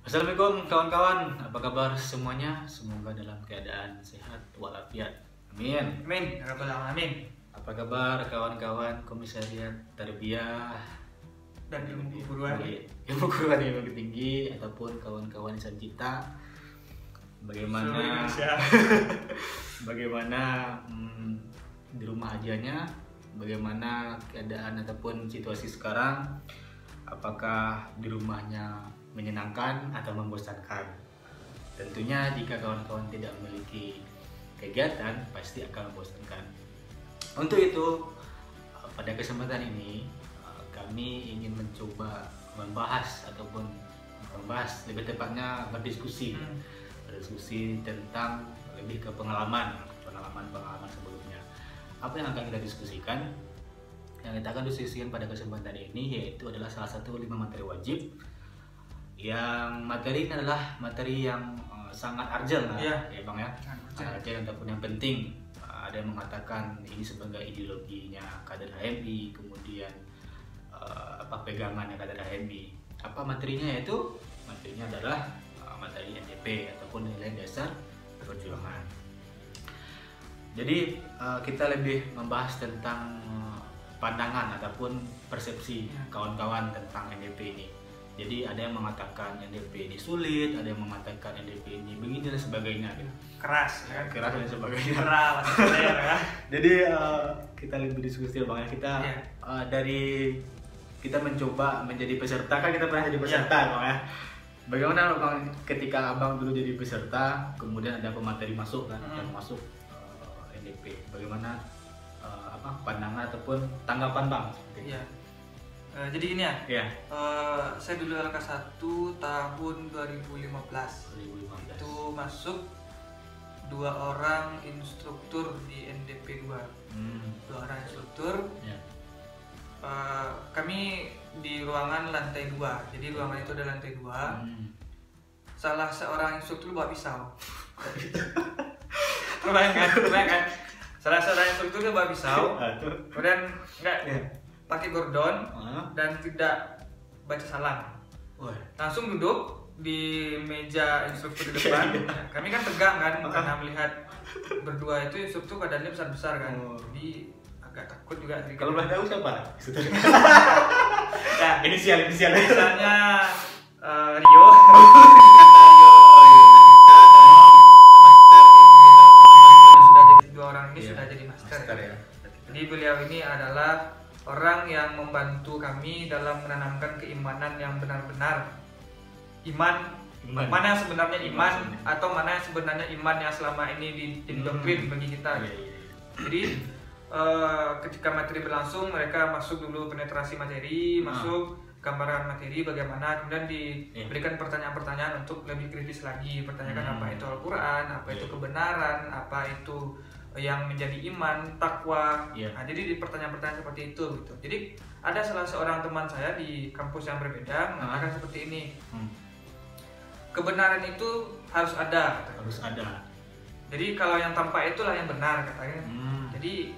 Assalamualaikum kawan-kawan, apa kabar semuanya? Semoga dalam keadaan sehat walafiat. Amin. Amin, ya rabbal alamin. Apa kabar kawan-kawan Komisariat Tarbiyah Dan ilmu keguruan. Ilmu keguruan yang lebih tinggi ataupun kawan-kawan insan cita. Bagaimana bagaimana di rumah ajanya? Bagaimana keadaan ataupun situasi sekarang? Apakah di rumahnya menyenangkan atau membosankan? Tentunya jika kawan-kawan tidak memiliki kegiatan pasti akan membosankan. Untuk itu pada kesempatan ini kami ingin mencoba membahas ataupun lebih tepatnya berdiskusi tentang lebih ke pengalaman sebelumnya. Apa yang akan kita diskusikan? Yang kita akan diskusikan pada kesempatan ini yaitu adalah salah satu 5 materi wajib. Yang materi ini adalah materi yang sangat urgent lah, ya Bang ya. Urgent ataupun yang penting. Ada yang mengatakan ini sebagai ideologinya kader HMI, kemudian pegangannya kader HMI. Apa materinya? Yaitu materinya adalah materi NDP ataupun nilai dasar perjuangan. Jadi kita lebih membahas tentang pandangan ataupun persepsi kawan-kawan tentang NDP ini. Jadi ada yang mengatakan NDP ini sulit, ada yang mengatakan NDP ini begini dan sebagainya. Keras dan sebagainya. Keras, ya. Jadi kita lebih diskusi Bang ya. Dari kita mencoba menjadi peserta, kan kita pernah jadi peserta Bang ya. Bagaimana Bang ketika Abang dulu jadi peserta, kemudian ada pemateri masuk kan, yang masuk NDP. Bagaimana pandangan ataupun tanggapan Bang? Iya. Jadi ini ya. Saya dulu LK1 tahun 2015. Itu masuk 2 orang instruktur di NDP 2. 2 orang instruktur. Kami di ruangan lantai 2. Jadi ruangan itu ada lantai 2. Salah seorang instruktur bawa pisau. Bayangkan. Salah seorang instruktur bawa pisau. Kemudian pakai gordon dan tidak baca salam. Langsung duduk di meja instruktur di depan. Kami kan tegang kan karena melihat berdua itu instruktur badannya besar-besar kan. Jadi agak takut juga. Kalau boleh tahu siapa? Ya, inisial. Misalnya Rio. Sudah jadi 2 orang ini sudah jadi master ya. Jadi beliau ini adalah orang yang membantu kami dalam menanamkan keimanan yang benar-benar iman. Mana yang sebenarnya iman atau mana yang sebenarnya iman yang selama ini didoktrin bagi kita. Jadi ketika materi berlangsung mereka masuk dulu penetrasi materi, masuk gambaran materi bagaimana, kemudian diberikan pertanyaan-pertanyaan untuk lebih kritis lagi, pertanyakan apa itu Al-Quran, apa itu kebenaran, apa itu yang menjadi iman, takwa. Nah, jadi di pertanyaan-pertanyaan seperti itu gitu. Jadi ada salah seorang teman saya di kampus yang berbeda mengatakan seperti ini. Kebenaran itu harus ada. Jadi kalau yang tampak itulah yang benar katanya. Jadi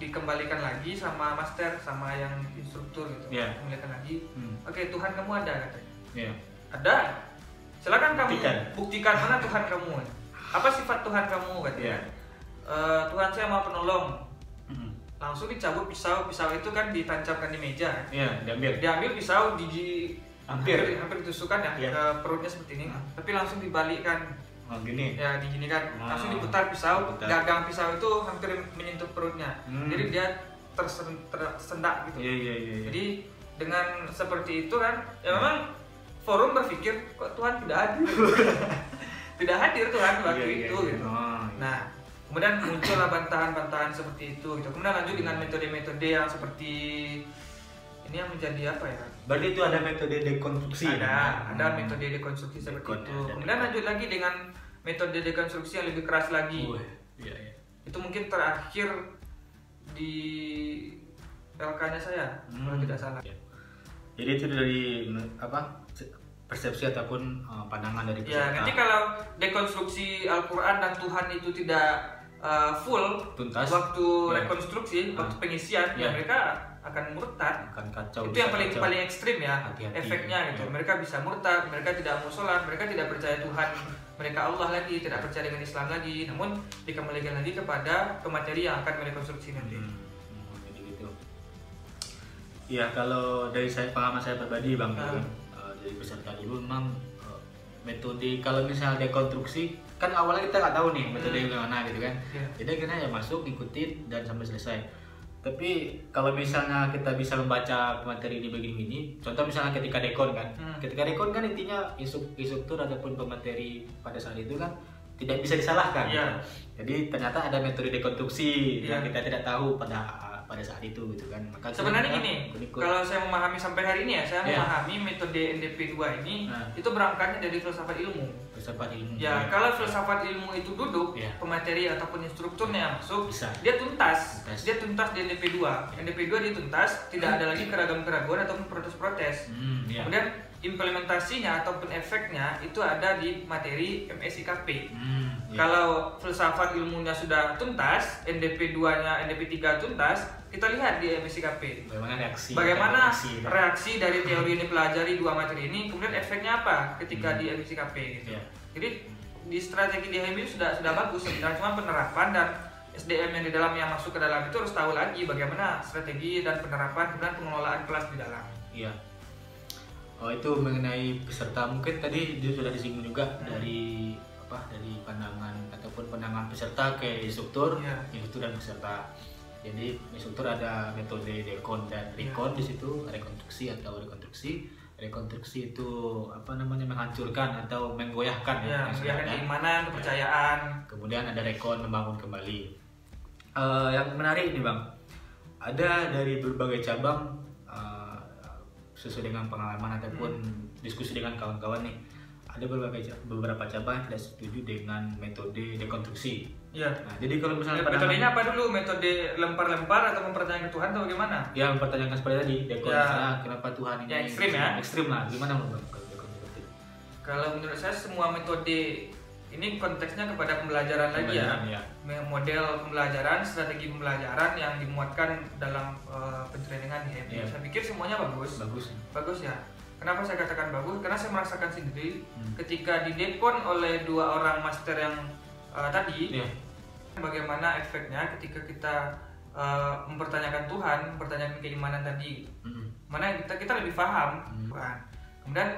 dikembalikan lagi sama master, sama yang instruktur gitu. Kembalikan lagi. Oke, Tuhan kamu ada katanya. Ada. Silakan kamu buktikan mana Tuhan kamu. Apa sifat Tuhan kamu katanya. Tuhan saya mau penolong. Langsung dicabut pisau itu kan ditancapkan di meja. Diambil pisau hampir ditusukkan ke perutnya seperti ini. Tapi langsung dibalikkan. Diginikan. Langsung diputar pisau. Gagang pisau itu hampir menyentuh perutnya. Jadi dia tersendak gitu. Jadi dengan seperti itu kan, memang forum berpikir kok Tuhan tidak hadir. Tidak hadir Tuhan waktu itu gitu. Nah, kemudian muncullah bantahan-bantahan seperti itu gitu. Kemudian lanjut dengan metode-metode yang seperti ini yang menjadi apa ya? Berarti itu ada metode dekonstruksi. Ada metode dekonstruksi seperti itu. Kemudian lanjut lagi dengan metode dekonstruksi yang lebih keras lagi. Itu mungkin terakhir di LK-nya saya, kalau tidak salah. Jadi itu dari persepsi ataupun pandangan dari peserta. Nanti kalau dekonstruksi Al-Quran dan Tuhan itu tidak full tuntas waktu rekonstruksi, waktu pengisian, mereka akan murtad. Akan kacau. Itu yang paling ekstrim ya. Hati-hati, efeknya gitu. Mereka bisa murtad, mereka tidak mau sholat, mereka tidak percaya Tuhan, mereka Allah lagi, tidak percaya dengan Islam lagi, namun dikembalikan lagi kepada materi yang akan merekonstruksi nanti. Jadi gitu. Ya kalau dari pengalaman saya pribadi Bang, dari peserta dulu memang metode kalau misalnya dekonstruksi kan awalnya kita nggak tahu nih metode gimana gitu kan. Jadi akhirnya ya masuk ikutin dan sampai selesai. Tapi kalau misalnya kita bisa membaca materi di bagian ini, contoh misalnya ketika dekon kan, ketika dekon kan intinya instruktur ataupun pemateri pada saat itu kan tidak bisa disalahkan. Jadi ternyata ada metode dekonstruksi yang kita tidak tahu pada saat itu gitu kan. Maka sebenarnya gini, kalau saya memahami sampai hari ini ya, saya memahami metode NDP 2 ini itu berangkatnya dari filsafat ilmu. Filsafat ilmu. Ya, kalau filsafat ilmu itu duduk, pemateri ataupun instrukturnya yang masuk, dia tuntas. Dia tuntas di NDP 2. NDP 2 dituntas, tidak ada lagi keraguan-keraguan ataupun protes-protes. Kemudian implementasinya ataupun efeknya itu ada di materi MSIKP. Kalau filsafat ilmunya sudah tuntas, NDP 2-nya, NDP 3 tuntas, kita lihat di MSIKP. Bagaimana reaksi dari teori yang dipelajari dua materi ini, kemudian efeknya apa ketika di MSIKP gitu. Jadi di strategi di HMI sudah bagus, cuma penerapan dan SDM yang di dalam yang masuk ke dalam itu harus tahu lagi bagaimana strategi dan penerapan kemudian pengelolaan kelas di dalam. Iya. Oh itu mengenai peserta mungkin tadi dia sudah disinggung juga dari pandangan ataupun pandangan peserta ke instruktur, instruktur dan peserta. Jadi instruktur ada metode dekon dan recon di situ, rekonstruksi atau rekonstruksi. Rekonstruksi itu menghancurkan atau menggoyahkan menggoyahkan keimanan, kepercayaan. Kemudian ada recon, membangun kembali. Yang menarik ini Bang, ada dari berbagai cabang sesuai dengan pengalaman ataupun diskusi dengan kawan-kawan nih, ada beberapa cabang yang tidak setuju dengan metode dekonstruksi. Nah, jadi kalau misalnya metodenya apa dulu? Metode lempar-lempar atau mempertanyakan Tuhan atau bagaimana? Ya, mempertanyakan seperti tadi, dekonstruksi kenapa Tuhan ini ekstrim ya? Ekstrim lah, gimana Bang? Kalau menurut saya semua metode ini konteksnya kepada pembelajaran lagi ya. Model pembelajaran, strategi pembelajaran yang dimuatkan dalam pentrainingan di HMI. Saya pikir semuanya bagus ya. Kenapa saya katakan bagus? Karena saya merasakan sendiri ketika didekon oleh dua orang master yang tadi, bagaimana efeknya ketika kita mempertanyakan Tuhan, mempertanyakan keimanan tadi, mana kita lebih paham. Kemudian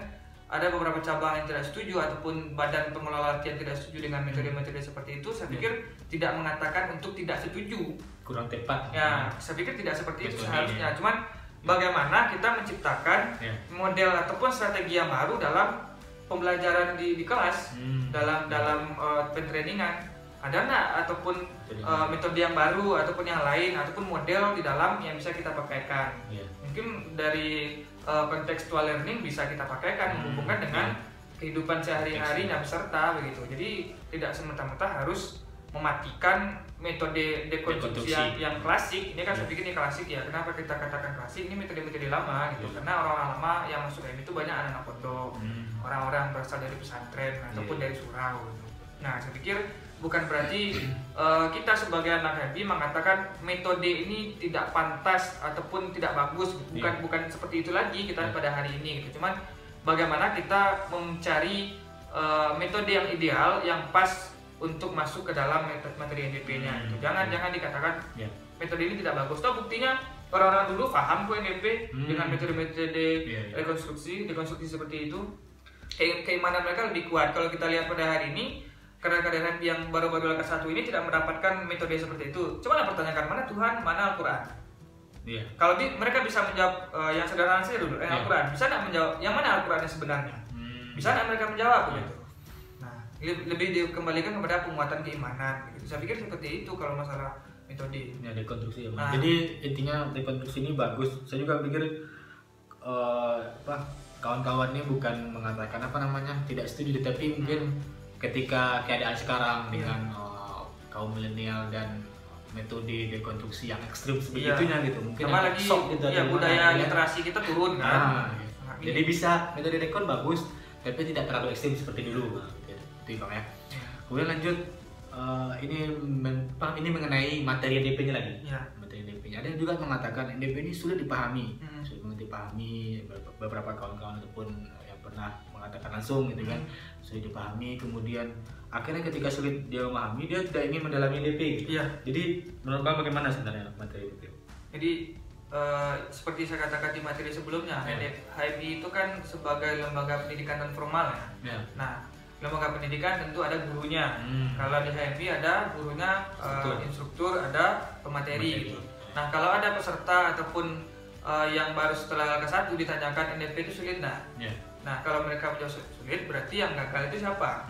ada beberapa cabang yang tidak setuju ataupun badan pengelola latihan tidak setuju dengan metode-metode seperti itu. Saya pikir tidak mengatakan untuk tidak setuju, kurang tepat. Ya, saya pikir tidak seperti itu seharusnya. Cuman bagaimana kita menciptakan model ataupun strategi yang baru dalam pembelajaran di kelas, dalam pentrainingan. Ada nggak ataupun metode yang baru ataupun yang lain ataupun model di dalam yang bisa kita pakaikan? Mungkin dari contextual learning bisa kita pakaikan, menghubungkan dengan kehidupan sehari-harinya peserta begitu. Jadi tidak semata-mata harus mematikan metode dekonstruksi yang klasik. Ini kan saya pikir ini klasik ya. Kenapa kita katakan klasik? Ini metode-metode lama gitu. Karena orang-orang lama yang masuk HMI itu banyak anak-anak pondok, orang-orang berasal dari pesantren ataupun dari surau. Nah, saya pikir bukan berarti kita sebagai anak HMI mengatakan metode ini tidak pantas ataupun tidak bagus. Bukan seperti itu lagi kita pada hari ini gitu. Cuman bagaimana kita mencari metode yang ideal, yang pas untuk masuk ke dalam materi NDP-nya. Jangan dikatakan metode ini tidak bagus. Toh buktinya orang-orang dulu paham kok NDP dengan metode-metode dekonstruksi seperti itu. Keimanan mereka lebih kuat. Kalau kita lihat pada hari ini, kadang-kadang yang baru-baru kelas 1 ini tidak mendapatkan metode seperti itu. Coba pertanyakan mana Tuhan, mana Al-Quran. Kalau mereka bisa menjawab yang sederhana saja dulu, Al-Quran. Bisa nggak menjawab yang mana Al-Quran yang sebenarnya? Bisa nggak mereka menjawab begitu? Lebih dikembalikan kepada penguatan keimanan. Saya pikir seperti itu kalau masalah metode. Dekonstruksi ya. Jadi intinya dekonstruksi ini bagus. Saya juga pikir kawan-kawan ini bukan mengatakan tidak setuju, tapi mungkin ketika keadaan sekarang dengan kaum milenial dan metode dekonstruksi yang ekstrim sebegitunya gitu, mungkin lagi gitu, budaya literasi kita turun kan. Jadi bisa metode dekon bagus, tapi tidak terlalu ekstrim seperti dulu. Itu Bang ya. Kemudian lanjut ini mengenai materi NDP-nya lagi. Ya. Materi NDP-nya. Ada yang juga mengatakan NDP ini sulit dipahami, sulit dipahami. Beberapa kawan-kawan ataupun yang pernah mengatakan langsung gitu kan, sulit dipahami. Kemudian akhirnya ketika sulit dia memahami, dia tidak ingin mendalami NDP. Gitu. Ya. Jadi menurut kamu bagaimana sebenarnya materi NDP? Jadi seperti saya katakan di materi sebelumnya, HMI itu kan sebagai lembaga pendidikan non formal ya. Nah, lembaga pendidikan tentu ada gurunya. Kalau di HMI ada gurunya, instruktur, ada pemateri gitu. Nah, kalau ada peserta ataupun yang baru setelah LK1 ditanyakan NDP itu sulit nah, kalau mereka menjawab sulit, berarti yang gagal itu siapa?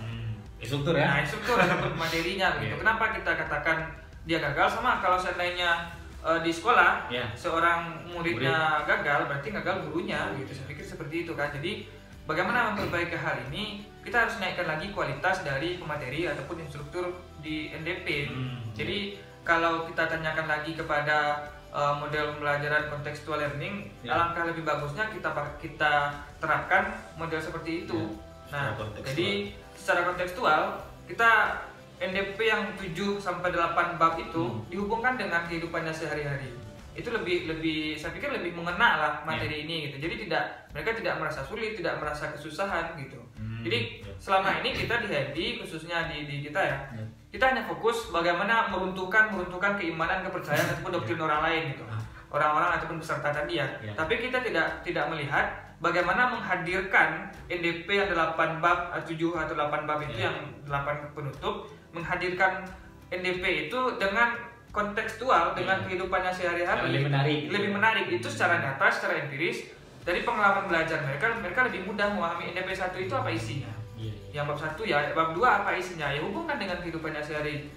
Instruktur ya? Nah, instruktur ataupun materinya begitu. Kenapa kita katakan dia gagal? Sama kalau seandainya di sekolah seorang muridnya gagal, berarti gagal gurunya gitu. Saya pikir seperti itu kan. Jadi bagaimana memperbaiki hal ini? Kita harus naikkan lagi kualitas dari pemateri ataupun instruktur di NDP. Jadi kalau kita tanyakan lagi kepada model pembelajaran contextual learning, alangkah lebih bagusnya kita terapkan model seperti itu. Nah, jadi secara kontekstual kita NDP yang 7 sampai 8 bab itu dihubungkan dengan kehidupannya sehari-hari. Itu lebih saya pikir lebih mengena lah materi ini gitu. Jadi mereka tidak merasa sulit, tidak merasa kesusahan gitu. Jadi selama ini kita di HMI khususnya di kita ya, kita hanya fokus bagaimana meruntuhkan keimanan, kepercayaan ataupun doktrin orang lain gitu. Orang-orang ataupun peserta tadi ya. Tapi kita tidak melihat bagaimana menghadirkan NDP yang 8 bab, 7 atau 8 bab itu yang 8 penutup, menghadirkan NDP itu dengan kontekstual, dengan kehidupannya sehari-hari lebih menarik. Itu secara nyata, secara empiris dari pengalaman belajar mereka lebih mudah memahami NDP 1 itu apa isinya. Yang bab 1 ya, bab 2 apa isinya, ya hubungkan dengan kehidupannya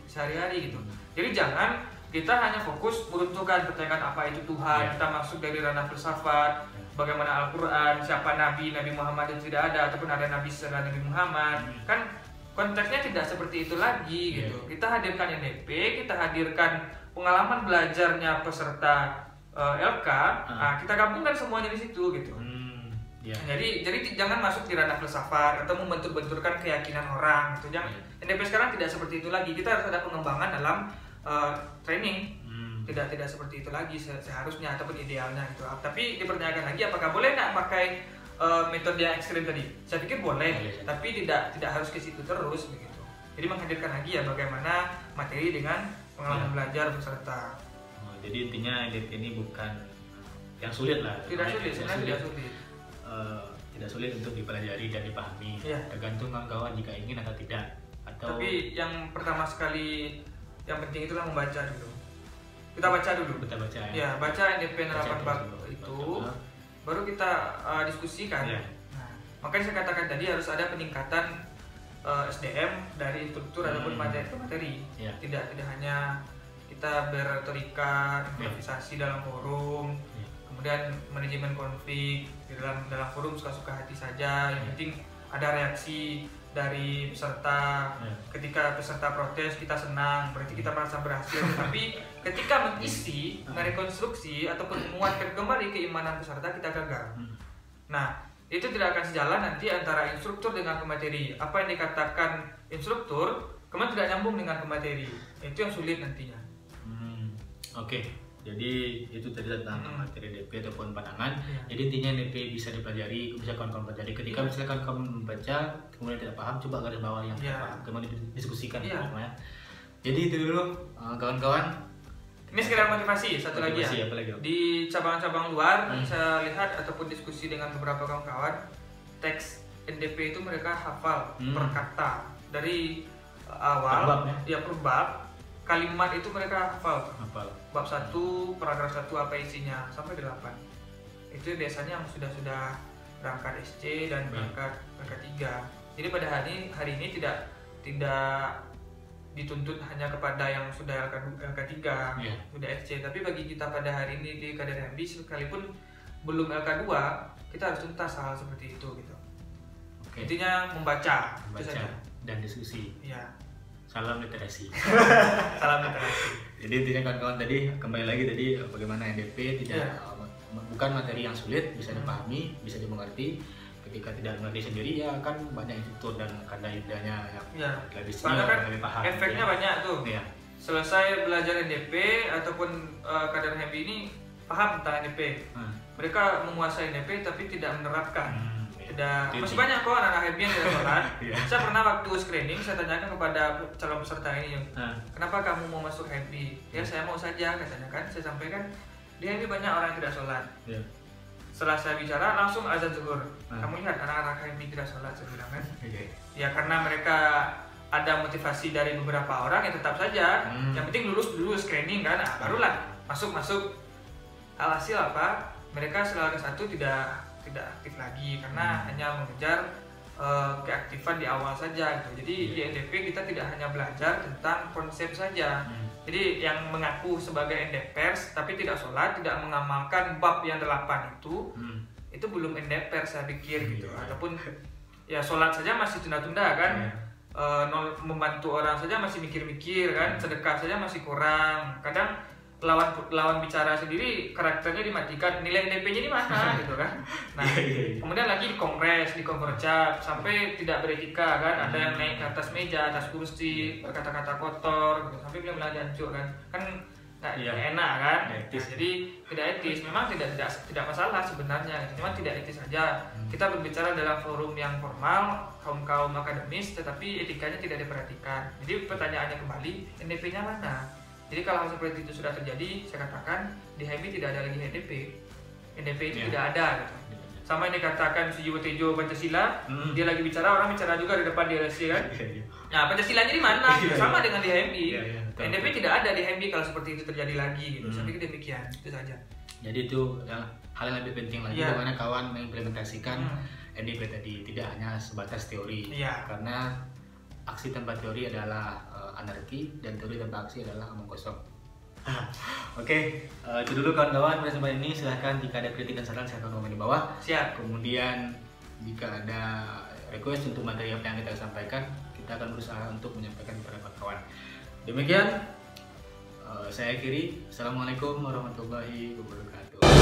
sehari-hari gitu. Jadi jangan kita hanya fokus meruntuhkan pertanyaan apa itu Tuhan, kita masuk dari ranah filsafat, bagaimana Al-Quran, siapa Nabi Muhammad itu tidak ada, ataupun ada Nabi setelah Nabi Muhammad. Kan konteksnya tidak seperti itu lagi gitu. Kita hadirkan NDP, kita hadirkan pengalaman belajarnya peserta LK, nah, kita gabungkan semuanya di situ gitu. Jadi jangan masuk di ranah filsafat atau membentur-benturkan keyakinan orang gitu. Jangan. NDP sekarang tidak seperti itu lagi. Kita harus ada pengembangan dalam training. Tidak seperti itu lagi seharusnya ataupun idealnya gitu. Tapi dipertanyakan lagi apakah boleh nggak pakai metode yang ekstrim tadi? Saya pikir boleh, tapi tidak harus ke situ terus begitu. Jadi menghadirkan lagi ya bagaimana materi dengan pengalaman belajar peserta. Jadi intinya ini bukan yang sulit lah. Tidak sulit. Tidak sulit untuk dipelajari dan dipahami. Tergantung kawan-kawan jika ingin atau tidak. Tapi yang pertama sekali yang penting itulah membaca dulu. Kita baca dulu. Ya, baca NDP 8 bab itu. Baru kita diskusikan. Nah, makanya saya katakan tadi harus ada peningkatan SDM dari struktur ataupun materi. Tidak hanya kita berretorika, improvisasi dalam forum, kemudian manajemen konflik di dalam forum suka-suka hati saja. Yang penting ada reaksi dari peserta. Ketika peserta protes kita senang, berarti kita merasa berhasil. Tapi ketika mengisi, merekonstruksi ataupun menguatkan kembali keimanan peserta, kita gagal. Nah, itu tidak akan sejalan nanti antara instruktur dengan pemateri. Apa yang dikatakan instruktur kemudian tidak nyambung dengan pemateri. Itu yang sulit nantinya. Oke. Jadi itu tadi tentang materi NDP ataupun pandangan. Jadi intinya NDP bisa dipelajari, bisa kawan-kawan pelajari. Ketika misalkan kamu membaca kemudian tidak paham, coba garis bawah yang tidak paham, kemudian didiskusikan. Jadi itu dulu kawan-kawan. Ini sekedar motivasi satu lagi ya. Di cabang-cabang luar saya lihat ataupun diskusi dengan beberapa kawan-kawan, teks NDP itu mereka hafal per kata dari awal per bab. Kalimat itu mereka hafal. Bab 1, paragraf 1 apa isinya sampai 8. Itu biasanya yang sudah berangkat SC dan berangkat 3. Jadi pada hari ini tidak dituntut hanya kepada yang sudah LK3, sudah SC, tapi bagi kita pada hari ini di KDRMB sekalipun belum LK2, kita harus tuntas hal seperti itu gitu. Intinya membaca itu saja dan diskusi. Salam literasi. Salam literasi. Jadi intinya kawan-kawan tadi kembali lagi tadi bagaimana NDP bukan materi yang sulit, bisa dipahami, bisa dimengerti. ketika tidak mengerti sendiri ya kan banyak instruktur dan kandang-indahnya yang lebih senior, kan lebih paham. Efeknya banyak tuh. Ya. Selesai belajar NDP ataupun kader HMI ini paham tentang NDP. Mereka menguasai NDP tapi tidak menerapkan. Masih banyak kok anak-anak HMI yang tidak sholat. Saya pernah waktu screening saya tanyakan kepada calon peserta ini, kenapa kamu mau masuk HMI? Ya saya mau saja katanya kan. Saya sampaikan di HMI banyak orang yang tidak sholat. Setelah saya bicara langsung azan zuhur. Kamu lihat anak-anak HMI tidak sholat, saya bilang kan. Ya karena mereka ada motivasi dari beberapa orang ya tetap saja. Yang penting lulus dulu screening kan, barulah masuk. Alhasil apa? Mereka setelah ke-1 tidak aktif lagi karena hanya mengejar keaktifan di awal saja gitu. Jadi di NDP kita tidak hanya belajar tentang konsep saja. Jadi yang mengaku sebagai NDPers tapi tidak sholat, tidak mengamalkan bab yang 8 itu belum NDPers saya pikir gitu. Ataupun ya sholat saja masih tunda-tunda kan. Membantu orang saja masih mikir-mikir kan, sedekah saja masih kurang. Kadang lawan bicara sendiri karakternya dimatikan, nilai NDP-nya di mana gitu kan. Nah, kemudian lagi di kongres, di konferensi sampai tidak beretika kan, ada yang naik ke atas meja, atas kursi, berkata-kata kotor gitu, sampai bilang jancuk kan. Kan nggak enak kan. Jadi tidak etis. Memang tidak masalah sebenarnya, cuma tidak etis saja. Kita berbicara dalam forum yang formal, kaum akademis, tetapi etikanya tidak diperhatikan. Jadi pertanyaannya kembali, NDP-nya mana? Jadi kalau hal seperti itu sudah terjadi, saya katakan di HMI tidak ada lagi NDP. NDP itu tidak ada gitu. Sama yang dikatakan Sujiwo Tejo Pancasila, dia lagi bicara, orang bicara juga di depan di LSC kan. Nah, Pancasilanya di mana? Sama dengan di HMI. NDP tidak ada di HMI kalau seperti itu terjadi lagi gitu. Saya pikir demikian, itu saja. Jadi itu hal yang lebih penting lagi bagaimana kawan mengimplementasikan NDP tadi, tidak hanya sebatas teori. Karena aksi tanpa teori adalah anarki dan teori tanpa aksi adalah omong kosong. Oke, itu dulu kawan-kawan pada kesempatan ini. Silahkan jika ada kritik dan saran silahkan komen di bawah. Siap. Kemudian jika ada request untuk materi apa yang kita sampaikan, kita akan berusaha untuk menyampaikan kepada kawan. Demikian saya akhiri. Assalamualaikum warahmatullahi wabarakatuh.